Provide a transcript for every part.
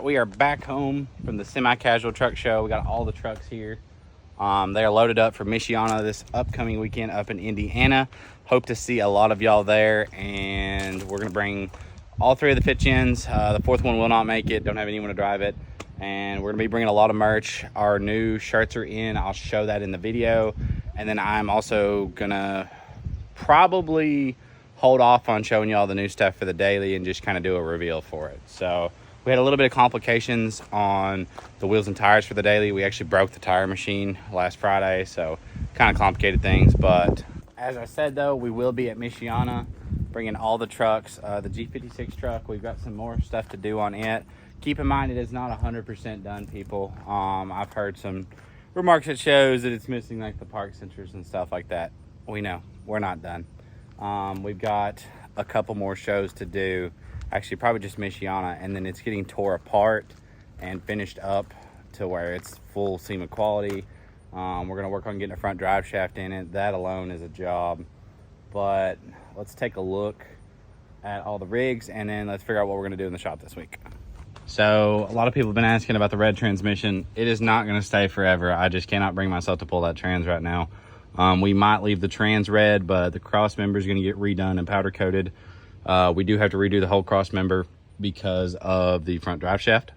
we are back home from the semi-casual truck show. We got all the trucks here. They are loaded up for Michiana this upcoming weekend up in Indiana. Hope to see a lot of y'all there, and we're gonna bring all three of the Fitchins. The fourth one will not make it, don't have anyone to drive it. And we're gonna be bringing a lot of merch. Our new shirts are in, I'll show that in the video. And then I'm also gonna probably hold off on showing y'all the new stuff for the daily and just kind of do a reveal for it. So we had a little bit of complications on the wheels and tires for the daily. We actually broke the tire machine last Friday, so kind of complicated things. But as I said though, we will be at Michiana bringing all the trucks. The G56 truck, we've got some more stuff to do on it. Keep in mind it is not 100% done, people. I've heard some remarks that shows that it's missing like the park sensors and stuff like that. We know we're not done. We've got a couple more shows to do, actually probably just Michiana, and then it's getting tore apart and finished up to where it's full SEMA quality. We're gonna work on getting a front drive shaft in it. That alone is a job. But let's take a look at all the rigs and then let's figure out what we're gonna do in the shop this week. So a lot of people have been asking about the red transmission. It is not gonna stay forever. I just cannot bring myself to pull that trans right now. We might leave the trans red, but the cross member is going to get redone and powder coated. We do have to redo the whole cross member because of the front drive shaft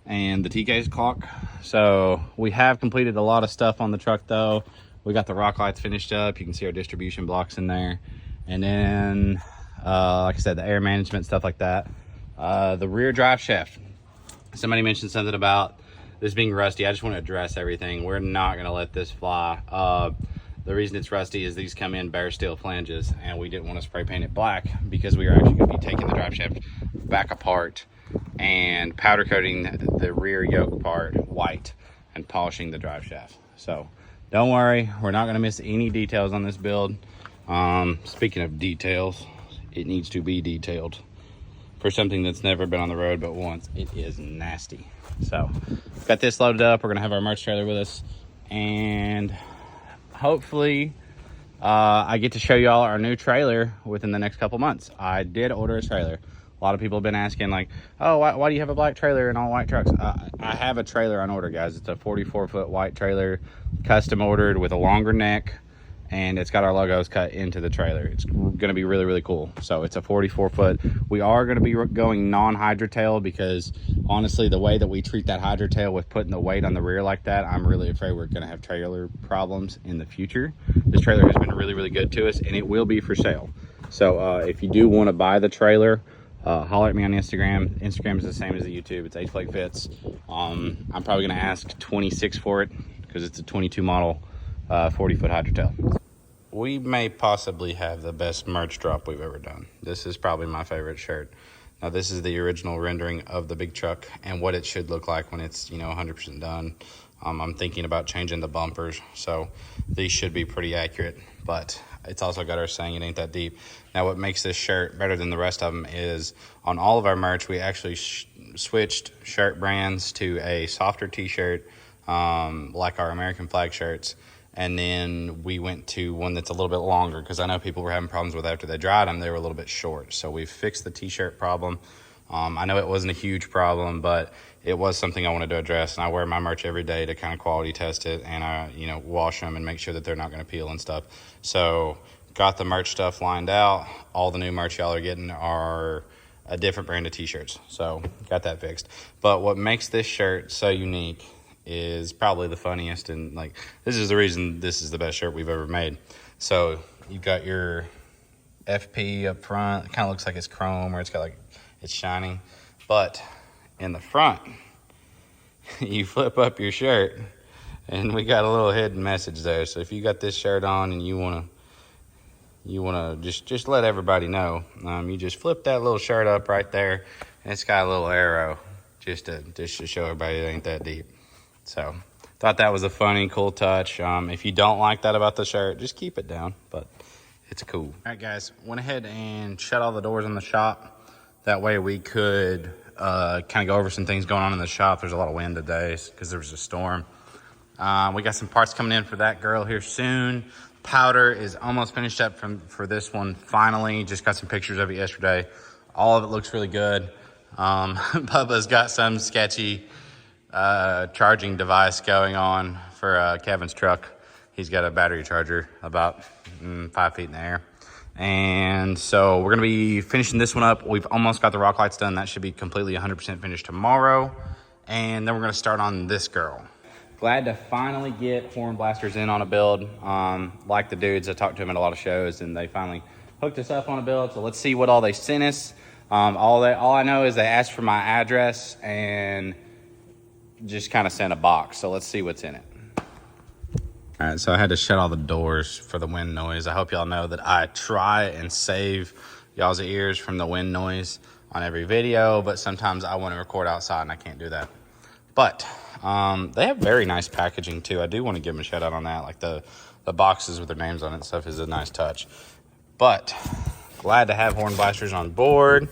and the T-case clock. So we have completed a lot of stuff on the truck though. We got the rock lights finished up. You can see our distribution blocks in there. And then, like I said, the air management, stuff like that. The rear drive shaft. Somebody mentioned something about this being rusty. I just want to address everything. We're not going to let this fly. The reason it's rusty is these come in bare steel flanges, and we didn't want to spray paint it black because we are actually going to be taking the drive shaft back apart and powder coating the rear yoke part white and polishing the drive shaft. So don't worry, we're not going to miss any details on this build. Speaking of details, it needs to be detailed. For something that's never been on the road but once, it is nasty. So got this loaded up. We're gonna have our merch trailer with us, and hopefully I get to show y'all our new trailer within the next couple months. I did order a trailer. A lot of people have been asking like, oh, why do you have a black trailer and all white trucks? I have a trailer on order, guys. It's a 44-foot white trailer, custom ordered with a longer neck, and it's got our logos cut into the trailer. It's gonna be really, really cool. So it's a 44-foot. We are gonna be going non-hydro tail because honestly, the way that we treat that hydro tail with putting the weight on the rear like that, I'm really afraid we're gonna have trailer problems in the future. This trailer has been really, really good to us, and it will be for sale. So if you do wanna buy the trailer, holler at me on Instagram. Instagram is the same as the YouTube. It's H-Flake Fits. I'm probably gonna ask 26 for it because it's a 22 model 40-foot hydro tail. We may possibly have the best merch drop we've ever done. This is probably my favorite shirt. Now this is the original rendering of the big truck and what it should look like when it's 100% done. I'm thinking about changing the bumpers, so these should be pretty accurate, but it's also got our saying it ain't that deep. Now what makes this shirt better than the rest of them is on all of our merch we actually switched shirt brands to a softer t-shirt like our American flag shirts. And then we went to one that's a little bit longer because I know people were having problems with after they dried them, they were a little bit short. So we fixed the t-shirt problem. I know it wasn't a huge problem, but it was something I wanted to address. And I wear my merch every day to kind of quality test it and I, wash them and make sure that they're not going to peel and stuff. So got the merch stuff lined out. All the new merch y'all are getting are a different brand of t-shirts. So got that fixed. But what makes this shirt so unique is probably the funniest, and like this is the reason this is the best shirt we've ever made. So you've got your FP up front. It kind of looks like it's chrome or it's shiny, but in the front you flip up your shirt and we got a little hidden message there. So if you got this shirt on and you want to just let everybody know, you just flip that little shirt up right there and it's got a little arrow just to show everybody it ain't that deep. So thought that was a funny, cool touch. If you don't like that about the shirt, just keep it down, but it's cool. All right, guys, went ahead and shut all the doors in the shop. That way we could kind of go over some things going on in the shop. There's a lot of wind today because there was a storm. We got some parts coming in for that girl here soon. Powder is almost finished up for this one finally. Just got some pictures of it yesterday. All of it looks really good. Bubba's got some sketchy charging device going on for Kevin's truck. He's got a battery charger about 5 feet in the air. And so we're going to be finishing this one up. We've almost got the rock lights done. That should be completely 100% finished tomorrow. And then we're going to start on this girl. Glad to finally get HornBlasters in on a build. Like the dudes, I talked to them at a lot of shows, and they finally hooked us up on a build. So let's see what all they sent us. All I know is they asked for my address and just kind of sent a box. So let's see what's in it. All right, so I had to shut all the doors for the wind noise. I hope y'all know that I try and save y'all's ears from the wind noise on every video, but sometimes I want to record outside and I can't do that. But they have very nice packaging too. I do want to give them a shout out on that. Like the boxes with their names on it and stuff is a nice touch. But glad to have HornBlasters on board.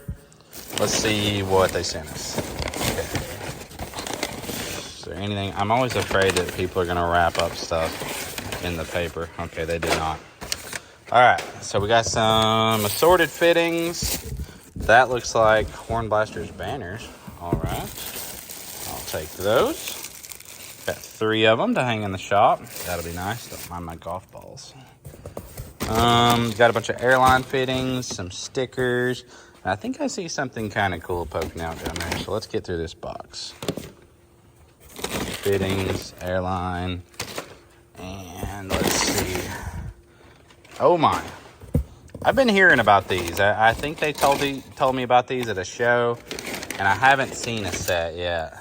Let's see what they sent us. Okay. Is there anything? I'm always afraid that people are going to wrap up stuff in the paper. Okay, they did not. All right, so we got some assorted fittings. That looks like HornBlasters banners. All right, I'll take those. Got 3 of them to hang in the shop. That'll be nice. Don't mind my golf balls. Got a bunch of airline fittings, some stickers. And I think I see something kind of cool poking out down there. So let's get through this box. Fittings, airline, and let's see. Oh my. I've been hearing about these. I think they told me about these at a show, and I haven't seen a set yet.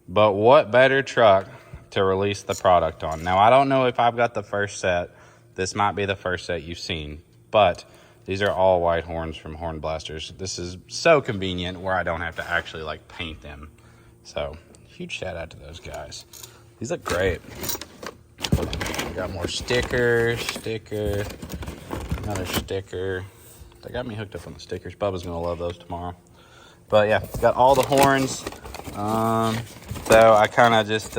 But what better truck to release the product on? Now, I don't know if I've got the first set. This might be the first set you've seen, but these are all white horns from HornBlasters. This is so convenient where I don't have to actually like paint them. So huge shout out to those guys. These look great. We got more stickers, another sticker. They got me hooked up on the stickers. Bubba's gonna love those tomorrow. But yeah, got all the horns. So I kind of just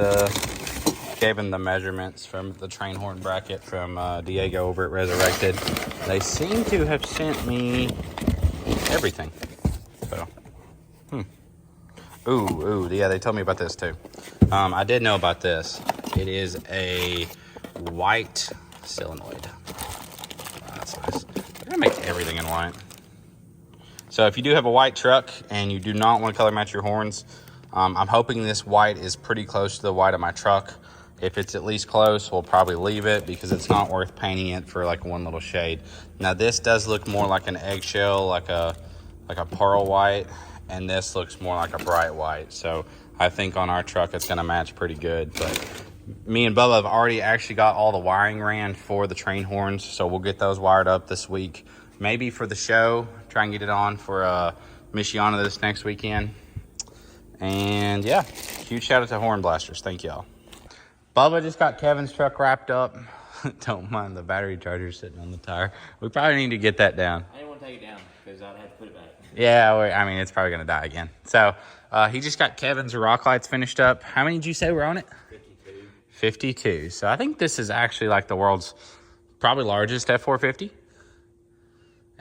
gave him the measurements from the train horn bracket from Diego over at Resurrected. They seem to have sent me everything. So, Ooh, yeah, they told me about this too. I did know about this. It is a white solenoid. That's nice. They're gonna make everything in white. So if you do have a white truck and you do not want to color match your horns, I'm hoping this white is pretty close to the white of my truck. If it's at least close, we'll probably leave it because it's not worth painting it for like one little shade. Now this does look more like an eggshell, like a pearl white, and this looks more like a bright white. So I think on our truck it's gonna match pretty good. But me and Bubba have already actually got all the wiring ran for the train horns, so we'll get those wired up this week. Maybe for the show, try and get it on for Michiana this next weekend. And yeah, huge shout out to HornBlasters. Thank y'all. Bubba just got Kevin's truck wrapped up. Don't mind the battery charger sitting on the tire. We probably need to get that down. I didn't want to take it down because I'd have to put it back. Yeah, I mean, it's probably going to die again. So he just got Kevin's rock lights finished up. How many did you say were on it? 52. 52. So I think this is actually like the world's probably largest F450.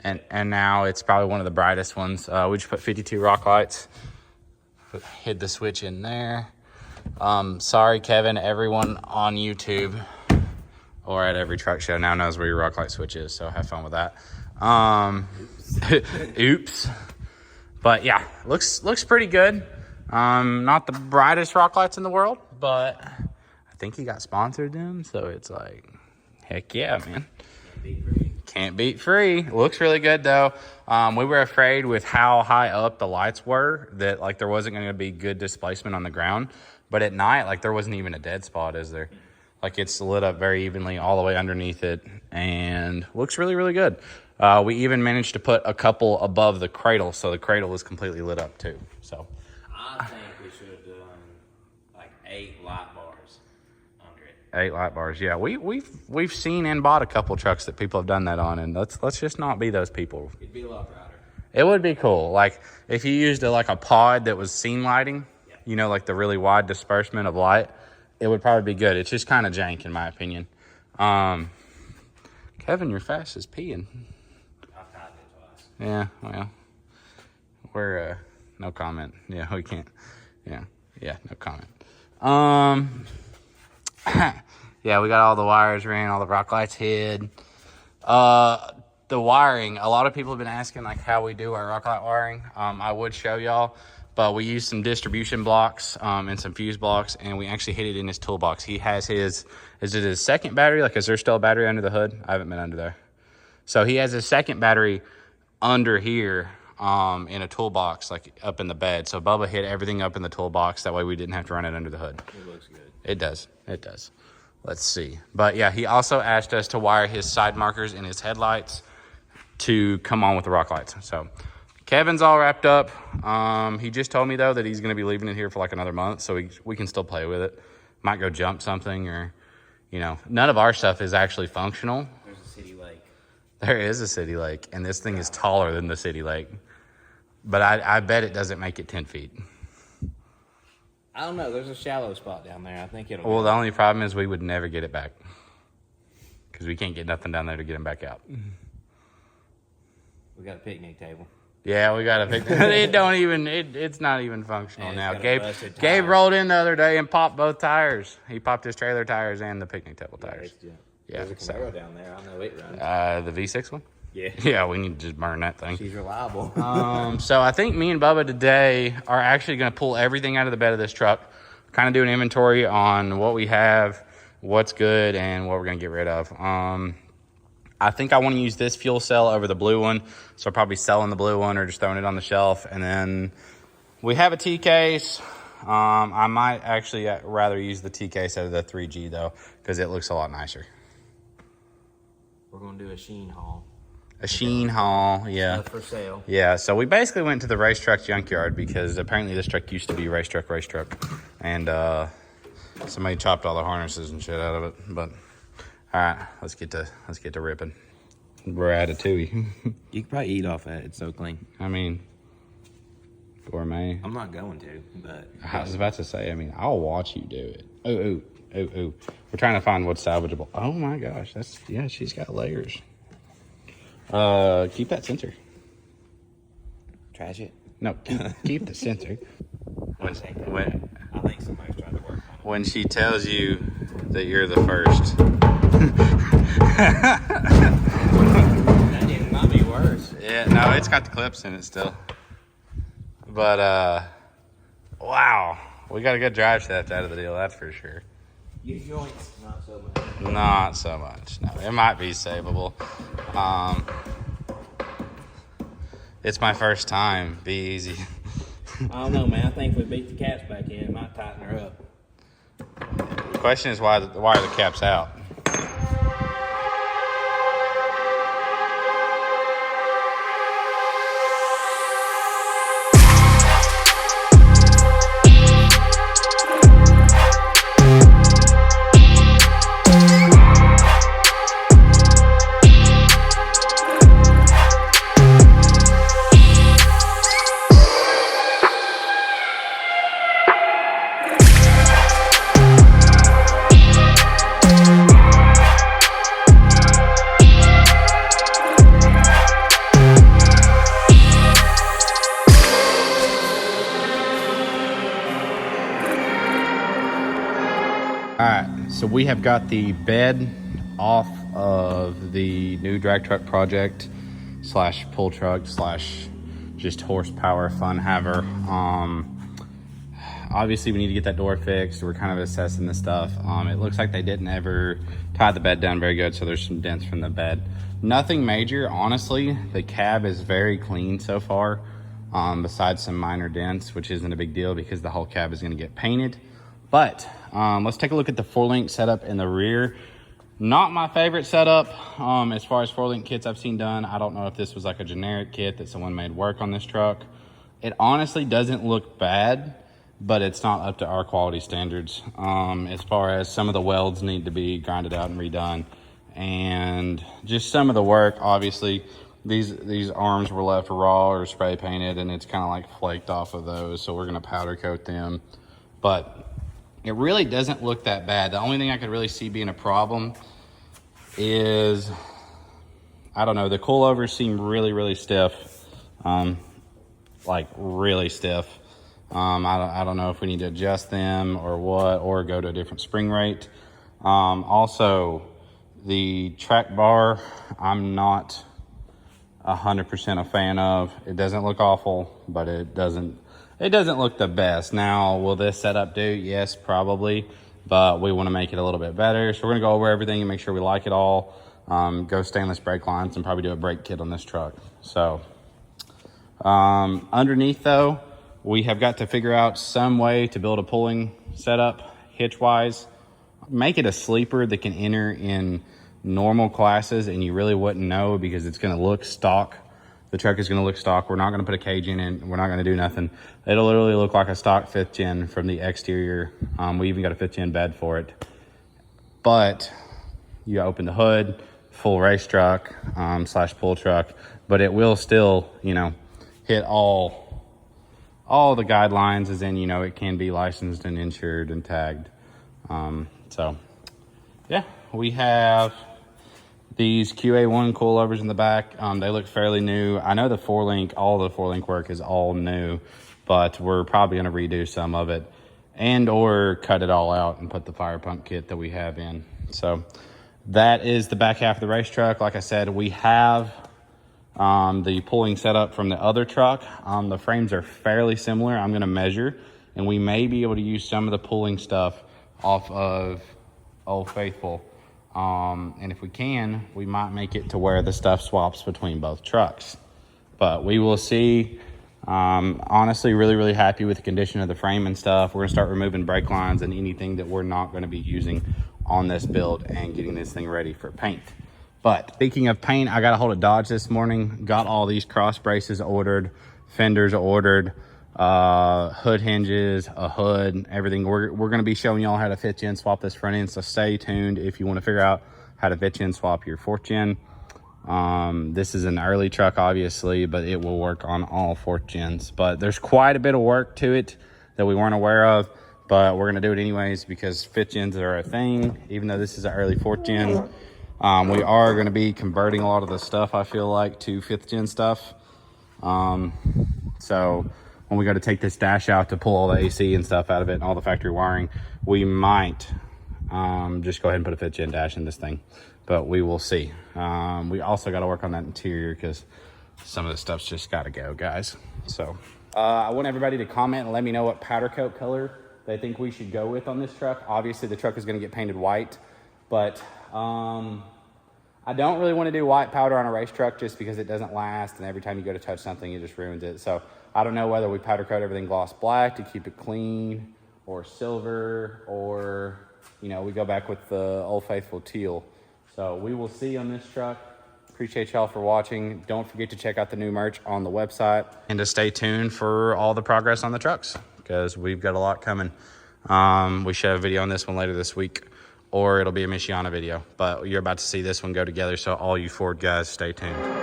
And now it's probably one of the brightest ones. We just put 52 rock lights. Hid the switch in there. Sorry, Kevin. Everyone on YouTube or at every truck show now knows where your rock light switch is. So have fun with that. Oops. But yeah, looks pretty good. Not the brightest rock lights in the world, but I think he got sponsored them. So it's like, heck yeah, man. Can't beat free. Looks really good though. We were afraid with how high up the lights were that like there wasn't going to be good displacement on the ground. But at night, like there wasn't even a dead spot, is there? Like it's lit up very evenly all the way underneath it and looks really, really good. We even managed to put a couple above the cradle, so the cradle is completely lit up too. So I think we should have done like 8 light bars under it. 8 light bars, yeah. We've seen and bought a couple trucks that people have done that on, and let's just not be those people. It'd be a lot brighter. It would be cool. Like if you used like a pod that was scene lighting, you know, like the really wide disbursement of light, it would probably be good. It's just kind of jank in my opinion. Kevin, you're fast as peeing. I've tried it twice. Yeah, well, We're no comment. Yeah, we can't. Yeah, no comment. Yeah, we got all the wires ran, all the rock lights hid. The wiring, a lot of people have been asking like how we do our rock light wiring. I would show y'all, but we used some distribution blocks and some fuse blocks, and we actually hid it in his toolbox. He has his, is it his second battery? Like, is there still a battery under the hood? I haven't been under there. So he has his second battery under here in a toolbox, like up in the bed. So Bubba hid everything up in the toolbox. That way we didn't have to run it under the hood. It looks good. It does. It does. Let's see. But yeah, he also asked us to wire his side markers in his headlights to come on with the rock lights. So Kevin's all wrapped up. He just told me though that he's going to be leaving it here for like another month, so we can still play with it. Might go jump something, or none of our stuff is actually functional. There's a city lake. There is a city lake, and this thing is taller than the city lake. But I bet it doesn't make it 10 feet. I don't know. There's a shallow spot down there. I think it'll. Well, the only problem is we would never get it back because we can't get nothing down there to get him back out. We got a picnic table. Yeah, we got a picnic. It's not even functional now. Gabe rolled in the other day and popped both tires. He popped his trailer tires and the picnic table tires. Yeah, there's a Camaro down there. I know it runs. The V6 one? Yeah. Yeah, we need to just burn that thing. She's reliable. So I think me and Bubba today are actually going to pull everything out of the bed of this truck, kind of do an inventory on what we have, what's good, and what we're going to get rid of. I think I want to use this fuel cell over the blue one, so I'll probably selling the blue one or just throwing it on the shelf. And then we have a T-case. I might actually rather use the T-case out of the 3G, though, because it looks a lot nicer. We're going to do a Sheen haul. A Sheen haul, yeah. For sale. Yeah, so we basically went to the race truck junkyard because apparently this truck used to be race truck. And somebody chopped all the harnesses and shit out of it. But all right, let's get to ripping. Ratatouille. You could probably eat off that. It's so clean. I mean, gourmet. I'm not going to, but I was about to say, I mean, I'll watch you do it. Ooh. We're trying to find what's salvageable. Oh my gosh, she's got layers. Keep that sensor. Trash it. No, keep the sensor. I think somebody's trying to work on it. When she tells you that you're the first. That might be worse. Yeah, no, it's got the clips in it still. But, wow. We got a good drive shaft out of the deal, that's for sure. Your joints, not so much. Not so much. No, it might be savable. It's my first time. Be easy. I don't know, man. I think if we beat the caps back in, it might tighten her up. The question is why are the caps out? So we have got the bed off of the new drag truck project / pull truck / just horsepower fun haver. Obviously we need to get that door fixed. We're kind of assessing the stuff. It looks like they didn't ever tie the bed down very good, so there's some dents from the bed. Nothing major, honestly. The cab is very clean so far, besides some minor dents, which isn't a big deal because the whole cab is going to get painted. But let's take a look at the 4-link setup in the rear. Not my favorite setup as far as 4-link kits I've seen done. I don't know if this was like a generic kit that someone made work on this truck. It honestly doesn't look bad, but it's not up to our quality standards. As far as some of the welds need to be grinded out and redone. And just some of the work, obviously, these arms were left raw or spray painted, and it's kind of like flaked off of those, so we're going to powder coat them. But it really doesn't look that bad. The only thing I could really see being a problem is, I don't know, the coilovers seem really, really stiff. like really stiff. I don't know if we need to adjust them or what, or go to a different spring rate. Also, the track bar, I'm not 100% a fan of. It doesn't look awful, but it doesn't look the best. Now, will this setup do? Yes, probably, but we want to make it a little bit better. So we're gonna go over everything and make sure we like it all. Go stainless brake lines and probably do a brake kit on this truck. So underneath though, we have got to figure out some way to build a pulling setup hitch wise, make it a sleeper that can enter in normal classes and you really wouldn't know because it's going to look stock. The truck is going to look stock. We're not going to put a cage in it. We're not going to do nothing. It'll literally look like a stock 5th gen from the exterior. We even got a 5th gen bed for it. But you open the hood, full race truck slash pull truck, but it will still, you know, hit all the guidelines, as in, you know, it can be licensed and insured and tagged. So yeah, we have these QA1 coilovers in the back. They look fairly new. I know the 4-link, all the 4-link work is all new, but we're probably gonna redo some of it and or cut it all out and put the fire pump kit that we have in. So that is the back half of the race truck. Like I said, we have the pulling setup from the other truck. The frames are fairly similar. I'm gonna measure and we may be able to use some of the pulling stuff off of Old Faithful. And if we can, we might make it to where the stuff swaps between both trucks, but we will see. Honestly, really happy with the condition of the frame and stuff. We're gonna start removing brake lines and anything that we're not gonna be using on this build and getting this thing ready for paint. But speaking of paint, I got a hold of Dodge this morning, got all these cross braces ordered, fenders ordered, hood hinges, a hood, everything. We're going to be showing y'all how to 5th gen swap this front end, so stay tuned if you want to figure out how to 5th gen swap your 4th gen. This is an early truck obviously, but it will work on all 4th gens. But there's quite a bit of work to it that we weren't aware of, but we're going to do it anyways because 5th gens are a thing. Even though this is an early 4th gen, we are going to be converting a lot of the stuff, I feel like, to 5th gen stuff. So when we go to take this dash out to pull all the AC and stuff out of it and all the factory wiring, we might just go ahead and put a 5th gen dash in this thing, but we will see. We also got to work on that interior because some of the stuff's just got to go, guys. So I want everybody to comment and let me know what powder coat color they think we should go with on this truck. Obviously the truck is going to get painted white, but I don't really want to do white powder on a race truck just because it doesn't last, and every time you go to touch something it just ruins it. So I don't know whether we powder coat everything gloss black to keep it clean, or silver, or, you know, we go back with the Old Faithful teal. So we will see on this truck. Appreciate y'all for watching. Don't forget to check out the new merch on the website and to stay tuned for all the progress on the trucks because we've got a lot coming. We should have a video on this one later this week, or it'll be a Michiana video, but you're about to see this one go together. So all you Ford guys, stay tuned.